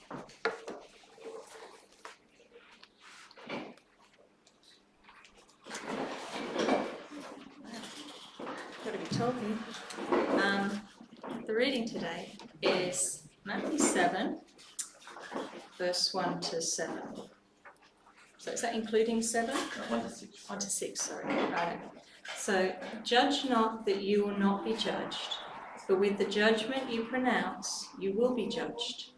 Got to be told here. The reading today is Matthew 7, verse 1 to 7. So is that including 7? 1 to 6. 1 to 6, sorry. Right. So, judge not that you will not be judged, but with the judgment you pronounce, you will be judged.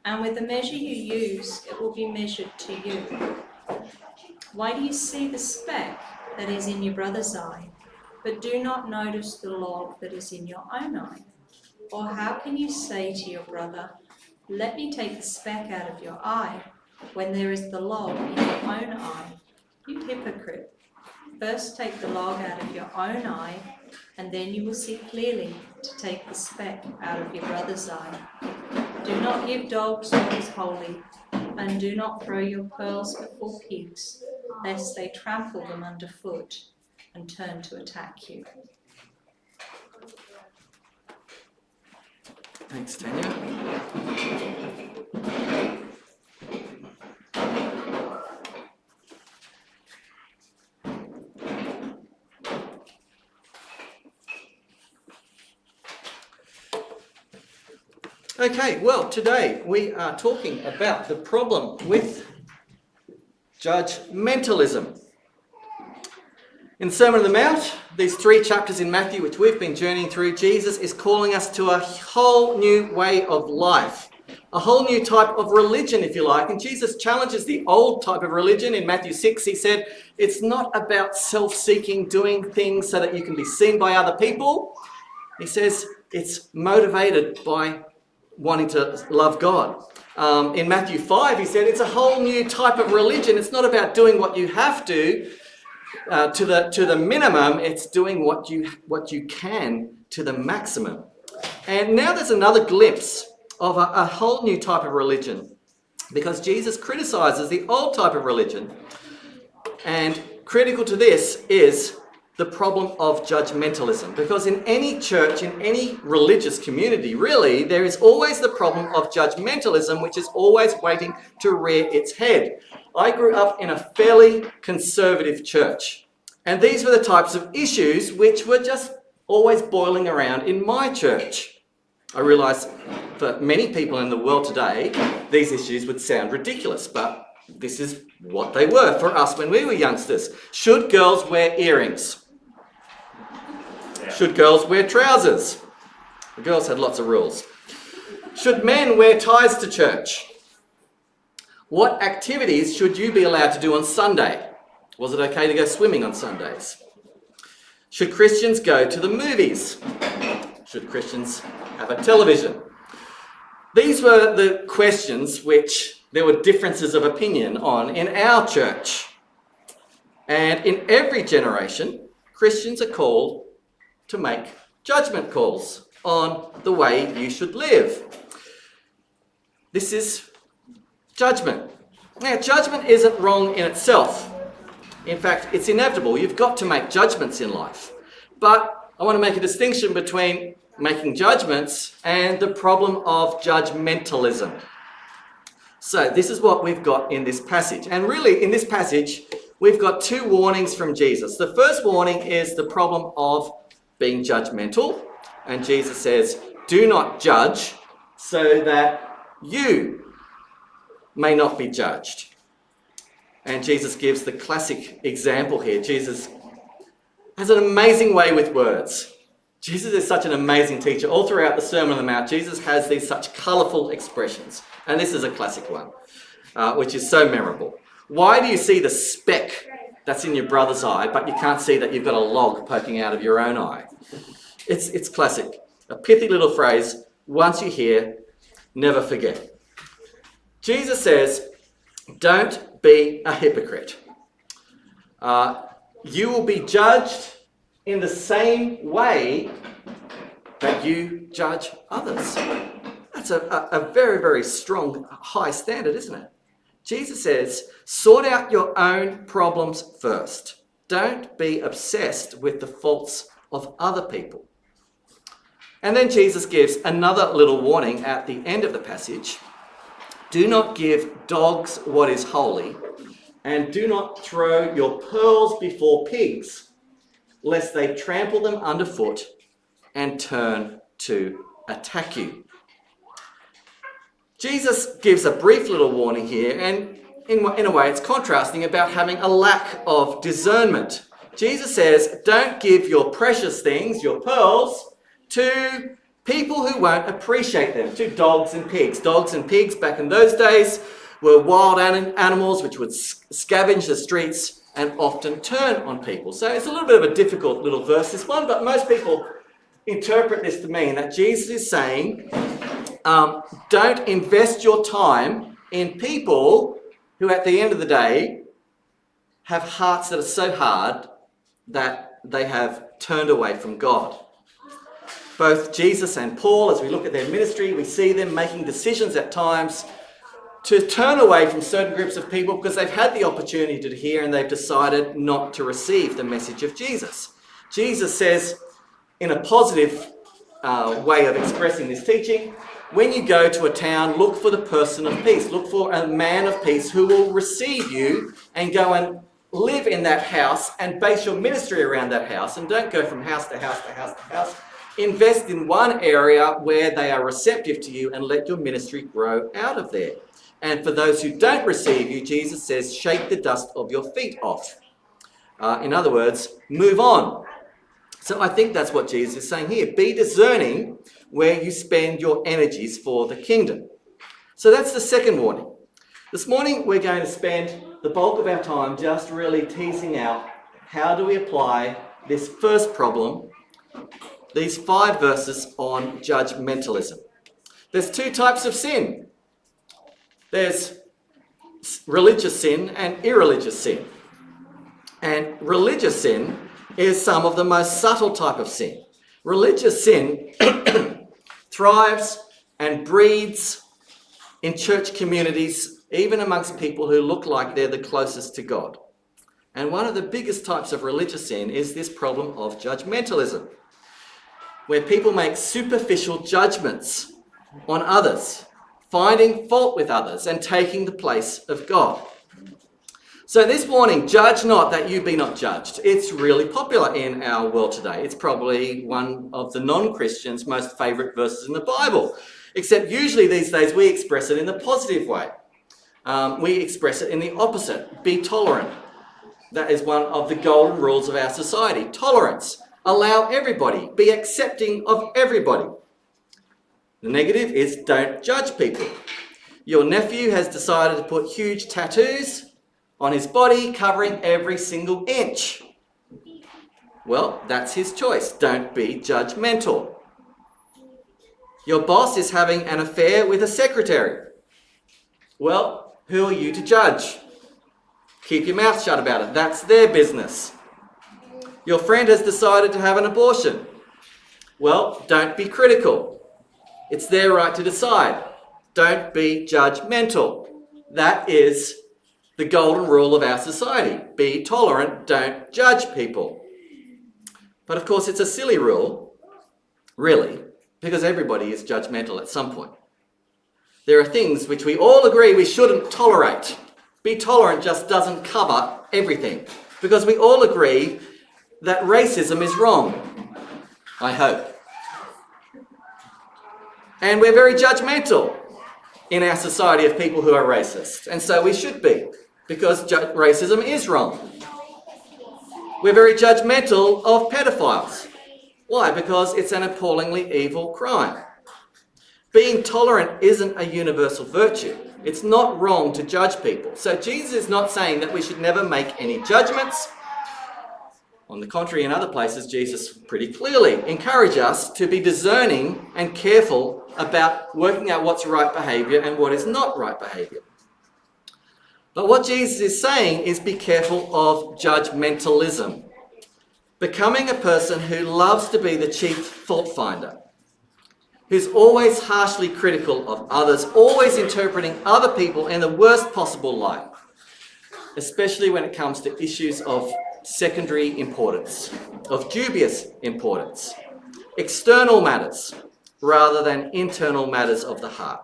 And with the measure you use, it will be measured to you. Why do you see the speck that is in your brother's eye, but do not notice the log that is in your own eye? Or how can you say to your brother, let me take the speck out of your eye, when there is the log in your own eye? You hypocrite. First take the log out of your own eye, and then you will see clearly to take the speck out of your brother's eye. Do not give dogs what is holy, and do not throw your pearls before pigs, lest they trample them underfoot and turn to attack you. Thanks, Tanya. Okay, well, today we are talking about the problem with judgmentalism. In the Sermon on the Mount, these 3 chapters in Matthew, which we've been journeying through, Jesus is calling us to a whole new way of life, a whole new type of religion, if you like. And Jesus challenges the old type of religion. In Matthew 6, he said, it's not about self-seeking, doing things so that you can be seen by other people. He says it's motivated by wanting to love God. In Matthew 5, he said it's a whole new type of religion. It's not about doing what you have to the minimum. It's doing what you can to the maximum. And now there's another glimpse of a whole new type of religion, because Jesus criticizes the old type of religion. And critical to this is the problem of judgmentalism, because in any church, in any religious community, really, there is always the problem of judgmentalism, which is always waiting to rear its head. I grew up in a fairly conservative church, and these were the types of issues which were just always boiling around in my church. I realise for many people in the world today, these issues would sound ridiculous, but this is what they were for us when we were youngsters. Should girls wear earrings? Should girls wear trousers? The girls had lots of rules. Should men wear ties to church? What activities should you be allowed to do on Sunday? Was it okay to go swimming on Sundays? Should Christians go to the movies? Should Christians have a television? These were the questions which there were differences of opinion on in our church. And in every generation, Christians are called to make judgment calls on the way you should live. This is judgment. Now, judgment isn't wrong in itself. In fact, it's inevitable. You've got to make judgments in life. But I want to make a distinction between making judgments and the problem of judgmentalism. So this is what we've got in this passage. And really, in this passage, we've got 2 warnings from Jesus. The first warning is the problem of being judgmental. And Jesus says, do not judge so that you may not be judged. And Jesus gives the classic example here. Jesus has an amazing way with words. Jesus is such an amazing teacher. All throughout the Sermon on the Mount, Jesus has these such colourful expressions. And this is a classic one, which is so memorable. Why do you see the speck that's in your brother's eye, but you can't see that you've got a log poking out of your own eye? It's classic. A pithy little phrase, once you hear, never forget. Jesus says, don't be a hypocrite. You will be judged in the same way that you judge others. That's a very, very strong, high standard, isn't it? Jesus says, sort out your own problems first. Don't be obsessed with the faults of other people. And then Jesus gives another little warning at the end of the passage. Do not give dogs what is holy, and do not throw your pearls before pigs, lest they trample them underfoot and turn to attack you. Jesus gives a brief little warning here, and in a way it's contrasting about having a lack of discernment. Jesus says, don't give your precious things, your pearls, to people who won't appreciate them, to dogs and pigs. Dogs and pigs back in those days were wild animals which would scavenge the streets and often turn on people. So it's a little bit of a difficult little verse, this one, but most people interpret this to mean that Jesus is saying, don't invest your time in people who at the end of the day have hearts that are so hard that they have turned away from God. Both Jesus and Paul, as we look at their ministry, we see them making decisions at times to turn away from certain groups of people because they've had the opportunity to hear and they've decided not to receive the message of Jesus. Jesus says, in a positive way of expressing this teaching, when you go to a town, look for the person of peace. Look for a man of peace who will receive you and go and live in that house and base your ministry around that house. And don't go from house to house to house to house. Invest in one area where they are receptive to you and let your ministry grow out of there. And for those who don't receive you, Jesus says, shake the dust of your feet off. In other words, move on. So I think that's what Jesus is saying here. Be discerning where you spend your energies for the kingdom. So that's the second warning. This morning we're going to spend the bulk of our time just really teasing out how do we apply this first problem, these 5 verses on judgmentalism. There's 2 types of sin. There's religious sin and irreligious sin. And religious sin is some of the most subtle type of sin. Religious sin thrives and breeds in church communities, even amongst people who look like they're the closest to God. And one of the biggest types of religious sin is this problem of judgmentalism, where people make superficial judgments on others, finding fault with others and taking the place of God. So this warning, judge not that you be not judged, it's really popular in our world today. It's probably one of the non-Christians' most favourite verses in the Bible, except usually these days we express it in the positive way. We express it in the opposite, be tolerant. That is one of the golden rules of our society. Tolerance, allow everybody, be accepting of everybody. The negative is don't judge people. Your nephew has decided to put huge tattoos on his body covering every single inch. Well, that's his choice. Don't be judgmental. Your boss is having an affair with a secretary. Well, who are you to judge? Keep your mouth shut about it. That's their business. Your friend has decided to have an abortion. Well, don't be critical. It's their right to decide. Don't be judgmental. That is the golden rule of our society. Be tolerant, don't judge people. But of course it's a silly rule, really, because everybody is judgmental at some point. There are things which we all agree we shouldn't tolerate. Be tolerant just doesn't cover everything, because we all agree that racism is wrong, I hope. And we're very judgmental in our society of people who are racist, and so we should be, because racism is wrong. We're very judgmental of pedophiles. Why? Because it's an appallingly evil crime. Being tolerant isn't a universal virtue. It's not wrong to judge people. So Jesus is not saying that we should never make any judgments. On the contrary, in other places, Jesus pretty clearly encourages us to be discerning and careful about working out what's right behaviour and what is not right behaviour. But what Jesus is saying is be careful of judgmentalism. Becoming a person who loves to be the chief fault finder, who's always harshly critical of others, always interpreting other people in the worst possible light, especially when it comes to issues of secondary importance, of dubious importance, external matters rather than internal matters of the heart.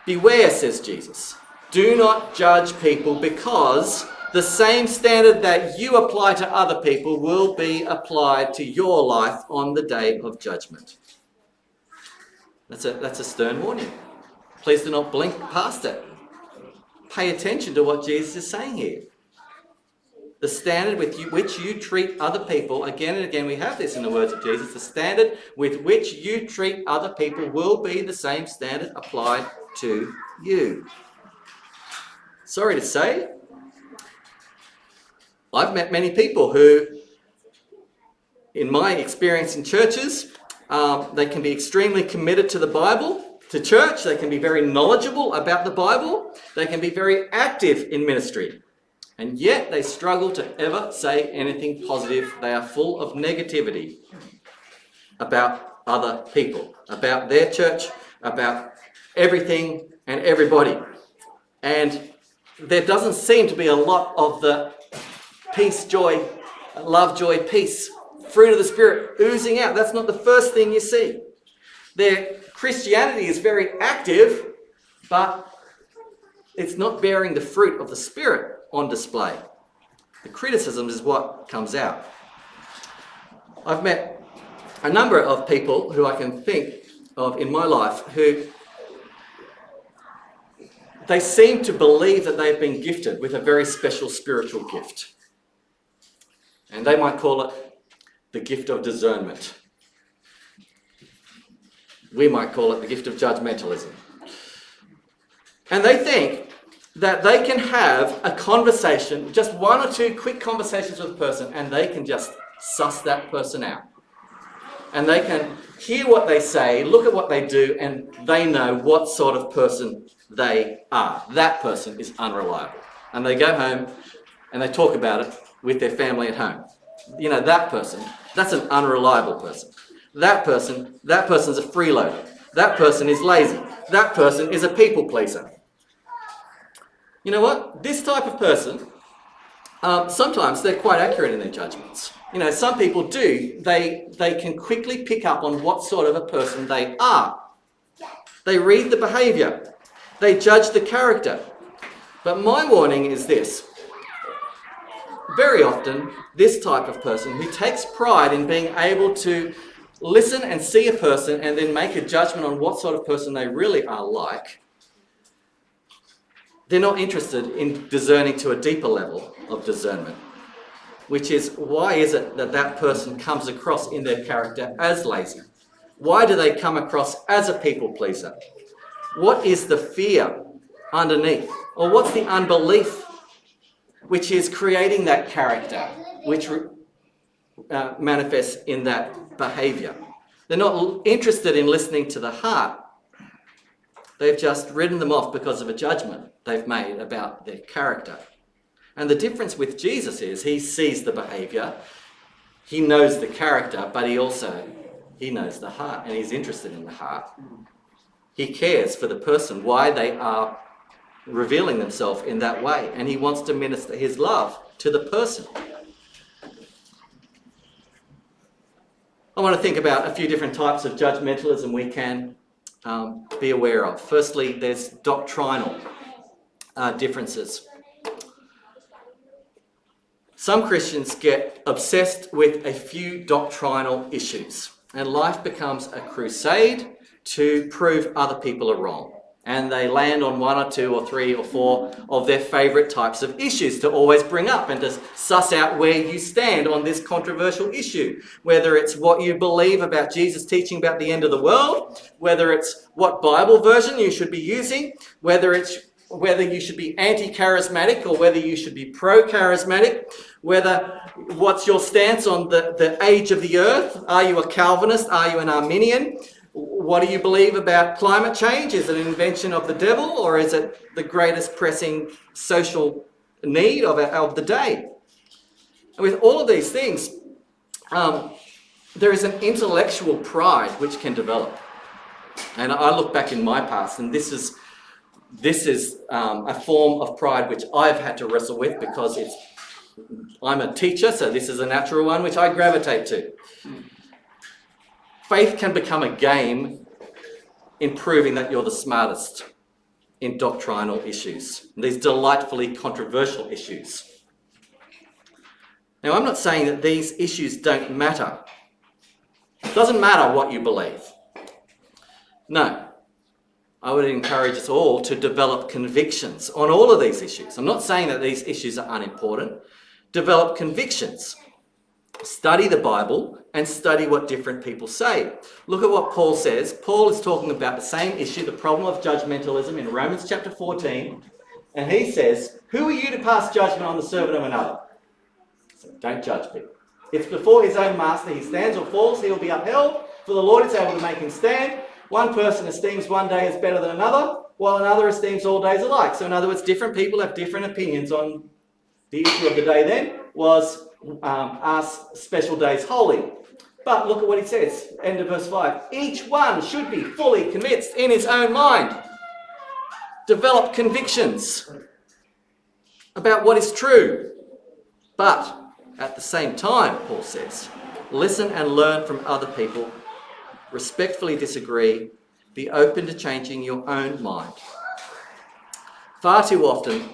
Beware, says Jesus. Do not judge people, because the same standard that you apply to other people will be applied to your life on the day of judgment. That's a stern warning. Please do not blink past it. Pay attention to what Jesus is saying here. The standard with which you treat other people, again and again we have this in the words of Jesus, the standard with which you treat other people will be the same standard applied to you. Sorry to say, I've met many people who, in my experience in churches, they can be extremely committed to the Bible, to church. They can be very knowledgeable about the Bible. They can be very active in ministry. And yet they struggle to ever say anything positive. They are full of negativity about other people, about their church, about everything and everybody. And there doesn't seem to be a lot of the peace, joy, love, joy, peace, fruit of the Spirit oozing out. That's not the first thing you see. Their Christianity is very active, but it's not bearing the fruit of the Spirit on display. The criticism is what comes out. I've met a number of people who I can think of in my life who they seem to believe that they've been gifted with a very special spiritual gift. And they might call it the gift of discernment. We might call it the gift of judgmentalism. And they think that they can have a conversation, just one or two quick conversations with a person, and they can just suss that person out. And they can hear what they say, look at what they do, and they know what sort of person they are. That person is unreliable. And they go home and they talk about it with their family at home. You know, that person, that's an unreliable person. That person's a freeloader. That person is lazy. That person is a people pleaser. You know what? This type of person, sometimes they're quite accurate in their judgments. You know, some people do. They can quickly pick up on what sort of a person they are. They read the behaviour. They judge the character. But my warning is this. Very often, this type of person who takes pride in being able to listen and see a person and then make a judgment on what sort of person they really are like, they're not interested in discerning to a deeper level of discernment, which is, why is it that that person comes across in their character as lazy? Why do they come across as a people pleaser? What is the fear underneath? Or what's the unbelief which is creating that character, which manifests in that behaviour? They're not interested in listening to the heart. They've just written them off because of a judgment they've made about their character. And the difference with Jesus is he sees the behaviour, he knows the character, but he knows the heart, and he's interested in the heart. He cares for the person, why they are revealing themselves in that way, and he wants to minister his love to the person. I want to think about a few different types of judgmentalism we can be aware of. Firstly, there's doctrinal differences. Some Christians get obsessed with a few doctrinal issues, and life becomes a crusade to prove other people are wrong. And they land on one or two or three or four of their favourite types of issues to always bring up and to suss out where you stand on this controversial issue. Whether it's what you believe about Jesus teaching about the end of the world, whether it's what Bible version you should be using, whether you should be anti-charismatic or whether you should be pro-charismatic, what's your stance on the age of the earth? Are you a Calvinist? Are you an Arminian? What do you believe about climate change? Is it an invention of the devil, or is it the greatest pressing social need of the day? And with all of these things, there is an intellectual pride which can develop. And I look back in my past, and this is a form of pride which I've had to wrestle with because I'm a teacher, so this is a natural one which I gravitate to. Faith can become a game in proving that you're the smartest. in doctrinal issues, these delightfully controversial issues. Now, I'm not saying that these issues don't matter. It doesn't matter what you believe. No. I would encourage us all to develop convictions on all of these issues. I'm not saying that these issues are unimportant. Develop convictions. Study the Bible and study what different people say. Look at what Paul says. Paul is talking about the same issue, the problem of judgmentalism in Romans chapter 14. And he says, who are you to pass judgment on the servant of another? So don't judge people. It's before his own master. He stands or falls, he will be upheld. For the Lord is able to make him stand. One person esteems one day as better than another, while another esteems all days alike. So in other words, different people have different opinions on the issue of the day then was are special days holy. But look at what he says, end of verse 5. Each one should be fully convinced in his own mind. Develop convictions about what is true. But at the same time, Paul says, listen and learn from other people. Respectfully disagree. Be open to changing your own mind. Far too often,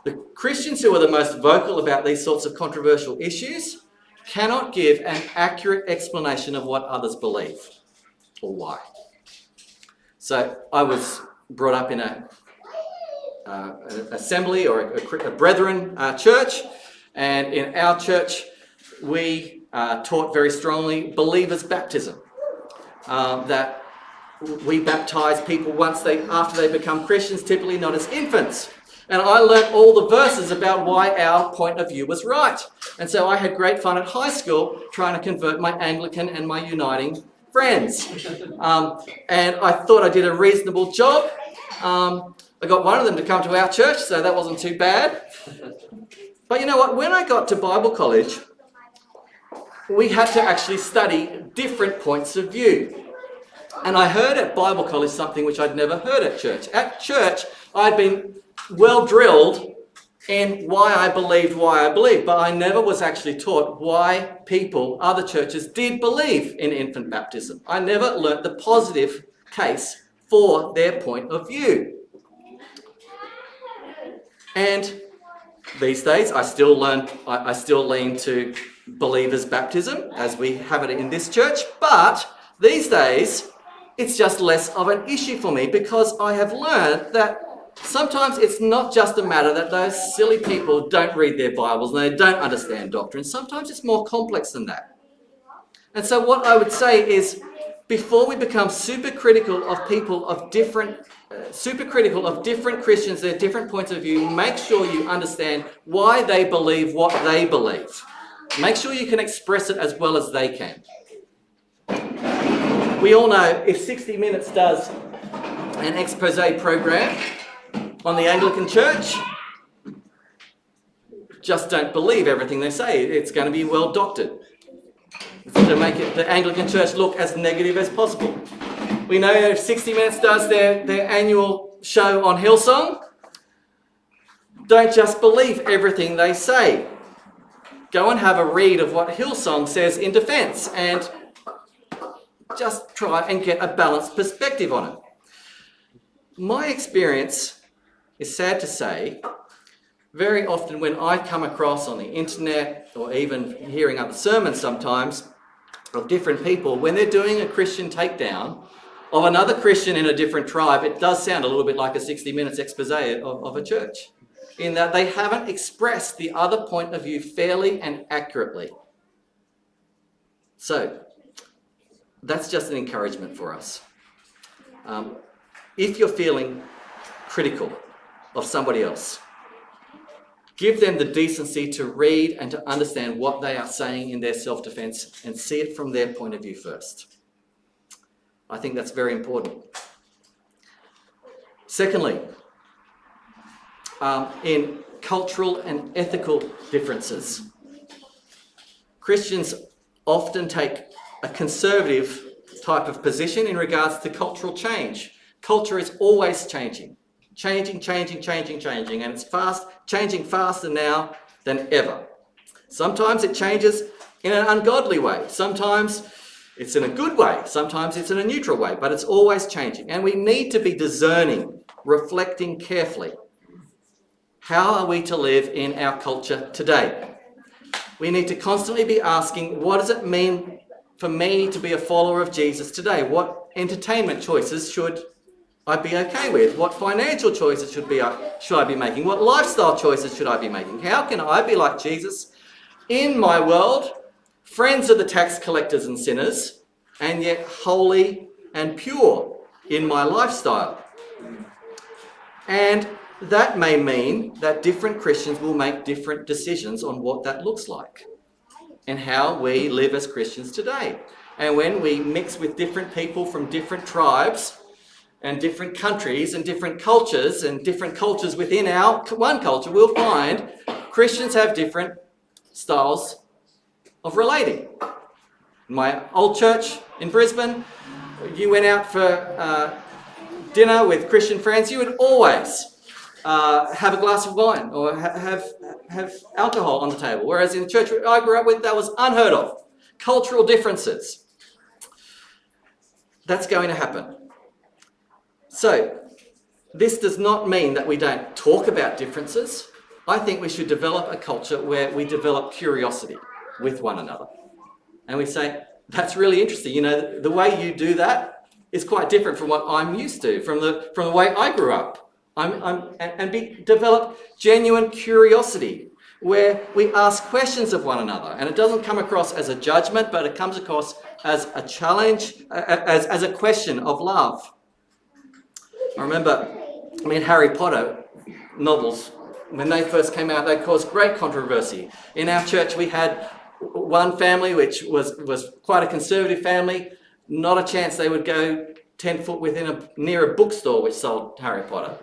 the Christians who are the most vocal about these sorts of controversial issues cannot give an accurate explanation of what others believe or why. So I was brought up in an assembly or a brethren church, and in our church we taught very strongly believers' baptism, that we baptise people after they become Christians, typically not as infants. And I learnt all the verses about why our point of view was right. And so I had great fun at high school trying to convert my Anglican and my Uniting friends. And I thought I did a reasonable job. I got one of them to come to our church, so that wasn't too bad. But you know what? When I got to Bible college, we had to actually study different points of view. And I heard at Bible college something which I'd never heard at church. At church, I'd been well drilled in why I believed, but I never was actually taught why other churches did believe in infant baptism. I never learnt the positive case for their point of view. And these days, I still lean to believers' baptism, as we have it in this church, but these days, it's just less of an issue for me because I have learned that sometimes it's not just a matter that those silly people don't read their Bibles and they don't understand doctrine. Sometimes it's more complex than that. And so what I would say is, before we become super critical of different Christians, their different points of view, make sure you understand why they believe what they believe. Make sure you can express it as well as they can. We all know if 60 Minutes does an expose program on the Anglican Church, just don't believe everything they say. It's going to be well doctored. It's to make the Anglican Church look as negative as possible. We know that if 60 Minutes does their annual show on Hillsong, don't just believe everything they say. Go and have a read of what Hillsong says in defence and just try and get a balanced perspective on it. My experience is, sad to say, very often when I come across on the internet or even hearing other sermons sometimes of different people, when they're doing a Christian takedown of another Christian in a different tribe, it does sound a little bit like a 60 Minutes expose of a church, in that they haven't expressed the other point of view fairly and accurately. So, that's just an encouragement for us. If you're feeling critical of somebody else, give them the decency to read and to understand what they are saying in their self-defense and see it from their point of view first. I think that's very important. Secondly, in cultural and ethical differences, Christians often take a conservative type of position in regards to cultural change. Culture is always changing, and it's changing faster now than ever. Sometimes it changes in an ungodly way. Sometimes It's in a good way. Sometimes it's in a neutral way, but it's always changing. And we need to be discerning, reflecting carefully. How are we to live in our culture today? We need to constantly be asking, what does it mean for me to be a follower of Jesus today? What entertainment choices should I be okay with? What financial choices should I be making? What lifestyle choices should I be making? How can I be like Jesus in my world, friends of the tax collectors and sinners, and yet holy and pure in my lifestyle? And that may mean that different Christians will make different decisions on what that looks like and how we live as Christians today. And when we mix with different people from different tribes and different countries and different cultures within our one culture, we'll find Christians have different styles of relating. In my old church in Brisbane, you went out for dinner with Christian friends, you would always have a glass of wine or have alcohol on the table. Whereas in the church I grew up with, that was unheard of. Cultural differences. That's going to happen. So, this does not mean that we don't talk about differences. I think we should develop a culture where we develop curiosity with one another. And we say, that's really interesting. You know, the way you do that is quite different from what I'm used to, from the way I grew up. Develop genuine curiosity where we ask questions of one another. And it doesn't come across as a judgment, but it comes across as a challenge, as a question of love. I remember, Harry Potter novels, when they first came out, they caused great controversy. In our church, we had one family which was quite a conservative family. Not a chance they would go 10 foot near a bookstore which sold Harry Potter.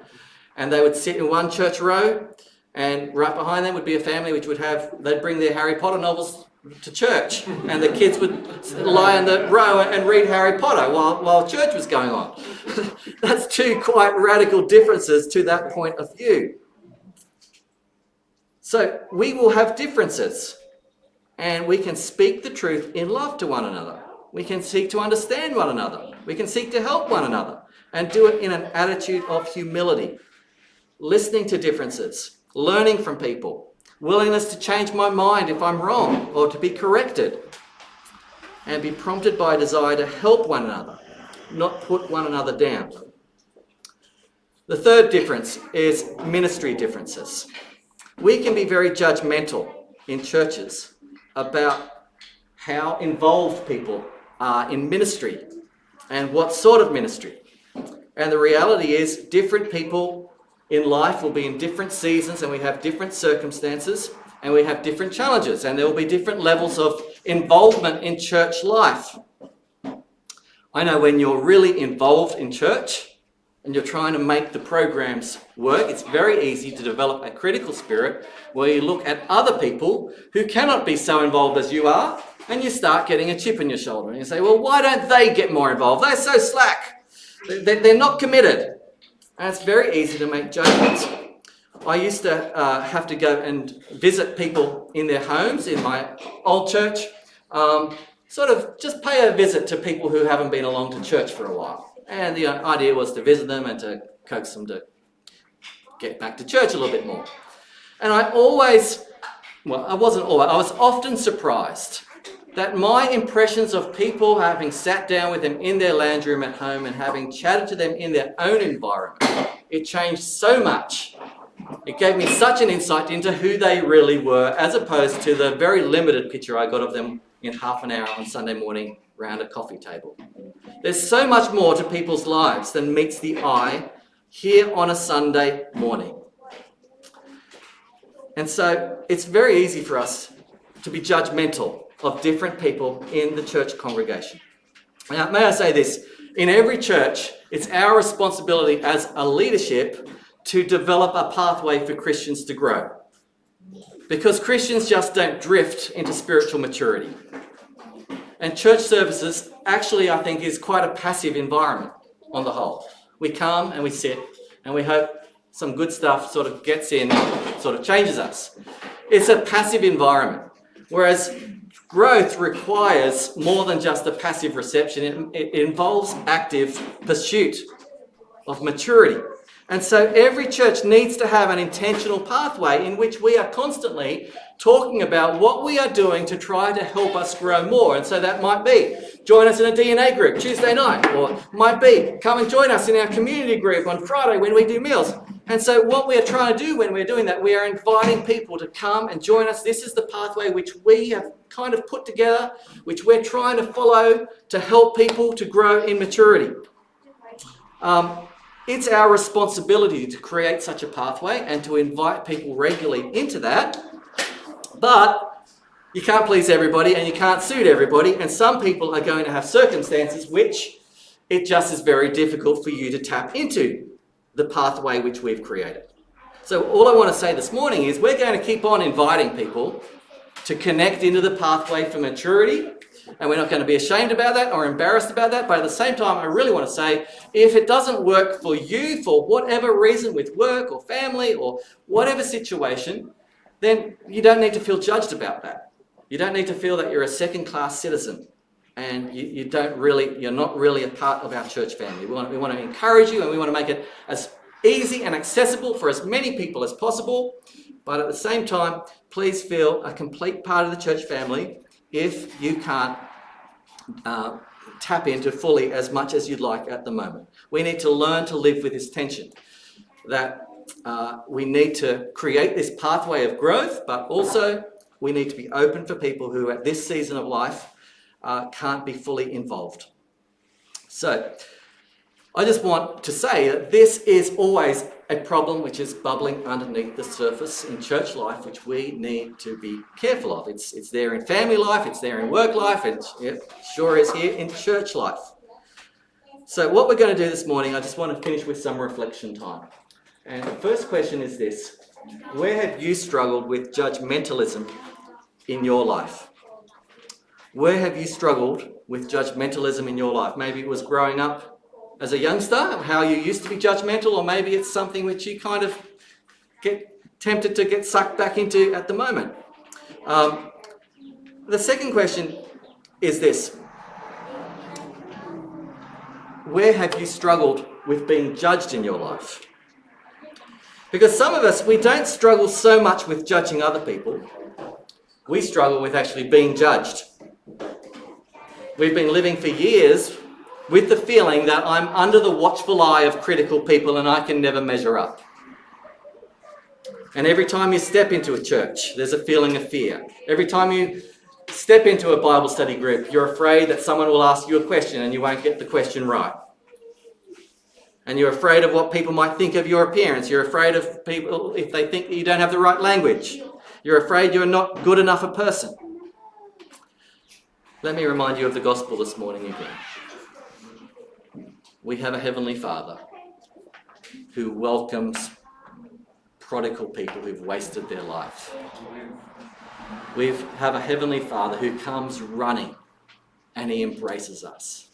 And they would sit in one church row, and right behind them would be a family which they'd bring their Harry Potter novels to church, and the kids would lie in the row and read Harry Potter while church was going on. That's two quite radical differences to that point of view. So we will have differences, and we can speak the truth in love to one another. We can seek to understand one another. We can seek to help one another, and do it in an attitude of humility, listening to differences, learning from people, willingness to change my mind if I'm wrong or to be corrected, and be prompted by a desire to help one another, not put one another down. The third difference is ministry differences. We can be very judgmental in churches about how involved people are in ministry and what sort of ministry. And the reality is different people in life will be in different seasons, and we have different circumstances, and we have different challenges, and there will be different levels of involvement in church life. I know when you're really involved in church and you're trying to make the programs work, it's very easy to develop a critical spirit where you look at other people who cannot be so involved as you are, and you start getting a chip in your shoulder, and you say, well, why don't they get more involved? They're so slack. They're not committed. And it's very easy to make judgments. I used to have to go and visit people in their homes in my old church, sort of just pay a visit to people who haven't been along to church for a while. And the idea was to visit them and to coax them to get back to church a little bit more. And I was often surprised that my impressions of people having sat down with them in their lounge room at home and having chatted to them in their own environment, it changed so much. It gave me such an insight into who they really were, as opposed to the very limited picture I got of them in half an hour on Sunday morning around a coffee table. There's so much more to people's lives than meets the eye here on a Sunday morning. And so it's very easy for us to be judgmental of different people in the church congregation. Now, may I say this, in every church, it's our responsibility as a leadership to develop a pathway for Christians to grow. Because Christians just don't drift into spiritual maturity. And church services actually, I think, is quite a passive environment on the whole. We come and we sit and we hope some good stuff sort of gets in, sort of changes us. It's a passive environment. Whereas growth requires more than just a passive reception. It involves active pursuit of maturity. And so every church needs to have an intentional pathway in which we are constantly talking about what we are doing to try to help us grow more. And so that might be join us in a DNA group Tuesday night, or might be come and join us in our community group on Friday when we do meals. And so what we are trying to do when we're doing that, we are inviting people to come and join us. This is the pathway which we have kind of put together, which we're trying to follow to help people to grow in maturity. It's our responsibility to create such a pathway and to invite people regularly into that. But you can't please everybody and you can't suit everybody. And some people are going to have circumstances which it just is very difficult for you to tap into the pathway which we've created. So all I want to say this morning is we're going to keep on inviting people to connect into the pathway for maturity. And we're not going to be ashamed about that or embarrassed about that. But at the same time, I really want to say, if it doesn't work for you for whatever reason with work or family or whatever situation, then you don't need to feel judged about that. You don't need to feel that you're a second-class citizen and you're not really a part of our church family. We want to encourage you and we want to make it as easy and accessible for as many people as possible. But at the same time, please feel a complete part of the church family if you can't tap into fully as much as you'd like at the moment. We need to learn to live with this tension that we need to create this pathway of growth, but also we need to be open for people who at this season of life can't be fully involved. So I just want to say that this is always a problem which is bubbling underneath the surface in church life, which we need to be careful of. It's there in family life, it's there in work life, and it sure is here in church life. So what we're going to do this morning, I just want to finish with some reflection time. And the first question is this: where have you struggled with judgmentalism in your life? Where have you struggled with judgmentalism in your life? Maybe it was growing up as a youngster, how you used to be judgmental, or maybe it's something which you kind of get tempted to get sucked back into at the moment. The second question is this: where have you struggled with being judged in your life? Because some of us, we don't struggle so much with judging other people. We struggle with actually being judged. We've been living for years with the feeling that I'm under the watchful eye of critical people and I can never measure up. And every time you step into a church, there's a feeling of fear. Every time you step into a Bible study group, you're afraid that someone will ask you a question and you won't get the question right. And you're afraid of what people might think of your appearance. You're afraid of people if they think that you don't have the right language. You're afraid you're not good enough a person. Let me remind you of the gospel this morning again. We have a Heavenly Father who welcomes prodigal people who've wasted their life. We have a Heavenly Father who comes running and He embraces us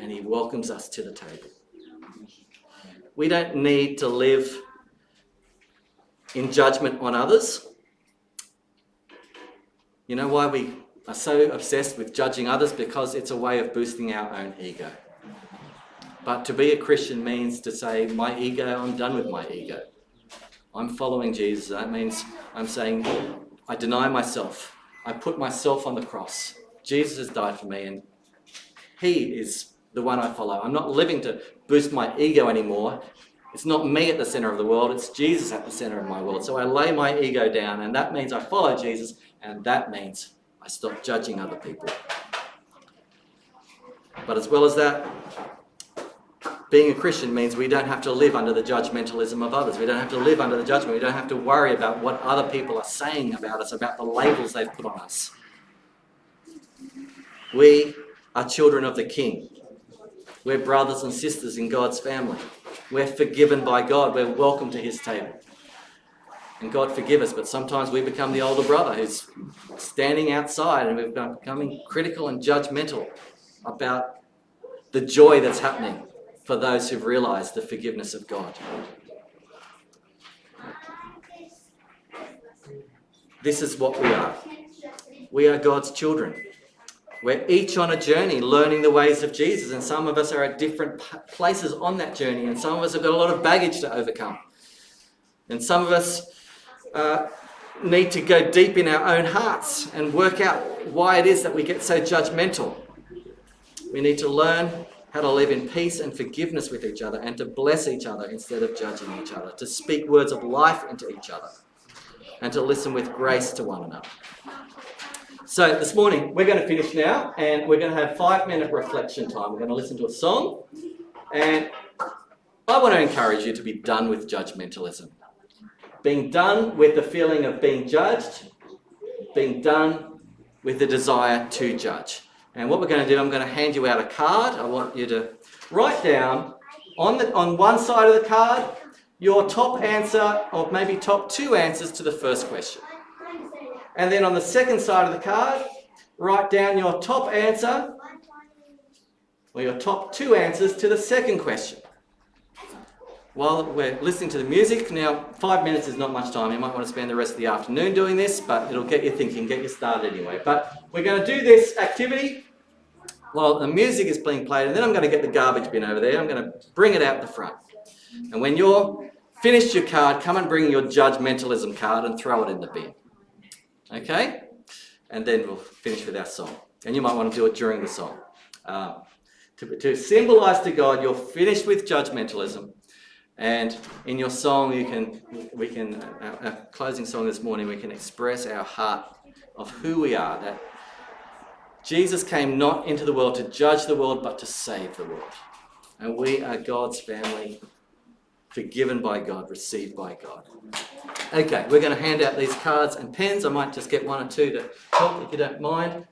and He welcomes us to the table. We don't need to live in judgment on others. You know why we are so obsessed with judging others? Because it's a way of boosting our own ego. But to be a Christian means to say, my ego, I'm done with my ego. I'm following Jesus. That means I'm saying, I deny myself. I put myself on the cross. Jesus has died for me and He is the one I follow. I'm not living to boost my ego anymore. It's not me at the center of the world. It's Jesus at the center of my world. So I lay my ego down, and that means I follow Jesus, and that means I stop judging other people. But as well as that, being a Christian means we don't have to live under the judgmentalism of others. We don't have to live under the judgment. We don't have to worry about what other people are saying about us, about the labels they've put on us. We are children of the King. We're brothers and sisters in God's family. We're forgiven by God. We're welcome to His table. And God forgive us, but sometimes we become the older brother who's standing outside and we're becoming critical and judgmental about the joy that's happening for those who've realized the forgiveness of God. This is what we are. We are God's children. We're each on a journey learning the ways of Jesus, and some of us are at different places on that journey, and some of us have got a lot of baggage to overcome. And some of us need to go deep in our own hearts and work out why it is that we get so judgmental. We need to learn how to live in peace and forgiveness with each other, and to bless each other instead of judging each other, to speak words of life into each other, and to listen with grace to one another. So this morning, we're going to finish now, and we're going to have 5-minute reflection time. We're going to listen to a song, and I want to encourage you to be done with judgmentalism. Being done with the feeling of being judged, being done with the desire to judge. And what we're going to do, I'm going to hand you out a card. I want you to write down on one side of the card your top answer, or maybe top 2 answers to the first question. And then on the second side of the card, write down your top answer, or your top 2 answers to the second question. While we're listening to the music, now 5 minutes is not much time. You might want to spend the rest of the afternoon doing this, but it'll get you thinking, get you started anyway. But we're going to do this activity while the music is being played, and then I'm going to get the garbage bin over there. I'm going to bring it out the front. And when you're finished your card, come and bring your judgmentalism card and throw it in the bin. Okay? And then we'll finish with our song. And you might want to do it during the song. To symbolize to God you're finished with judgmentalism. And in your song, our closing song this morning, we can express our heart of who we are. That Jesus came not into the world to judge the world, but to save the world. And we are God's family, forgiven by God, received by God. Okay, we're going to hand out these cards and pens. I might just get 1 or 2 to help if you don't mind.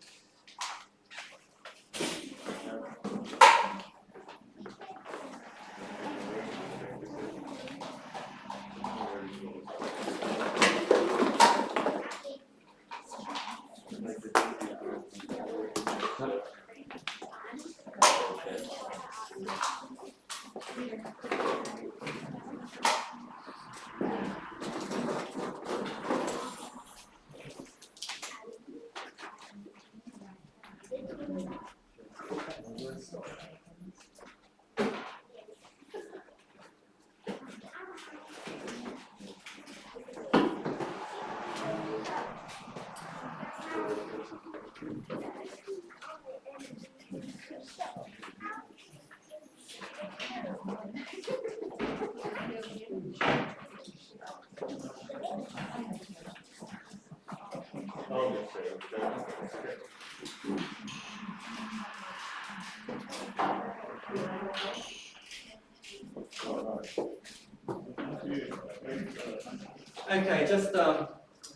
Okay, just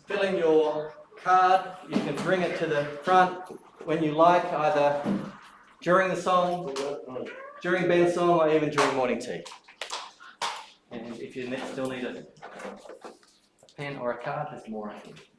fill in your card. You can bring it to the front when you like, either during the song, during Ben's song, or even during morning tea. And if you still need a pen or a card, there's more, I think.